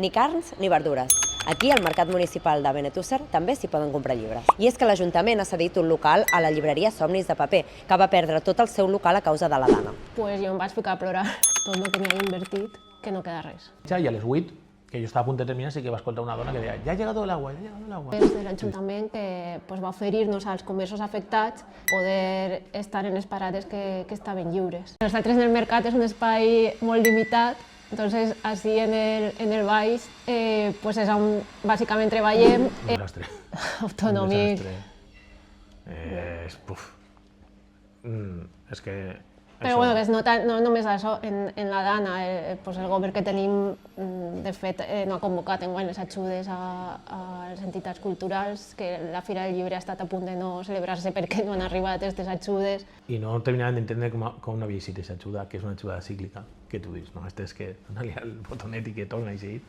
Ni carns ni verdures. Aquí, al Mercat Municipal de Benetússer, també s'hi poden comprar llibres. I és que l'Ajuntament ha cedit un local a la llibreria Somnis de Paper, que va perdre tot el seu local a causa de la Dana. Pues jo em vaig ficar a plorar tot el que m'hi havia invertit, que no queda res. I a les 8, que jo estava a punt de terminar, sí que va escoltar una dona que deia «Ja ha llegat l'aigua, ja ha llegat l'aigua». Des de l'Ajuntament que va oferir-nos als comerços afectats poder estar en les parades que estaven lliures. Nosaltres en el mercat és un espai molt limitat, entonces així en el baix pues és on bàsicament treballem. Un desastre. Autonòmic. És que... Però bueno, que es nota no només això, en la Dana, el govern que tenim, de fet, no ha convocat enguany les ajudes a les entitats culturals, que la Fira del Llibre ha estat a punt de no celebrar-se perquè no han arribat aquestes ajudes. I no terminaven d'entendre com havia sigut aquesta ajuda, que és una ajuda cíclica, que tu dius, no, és que dona-li al botonet i que torna a seguir.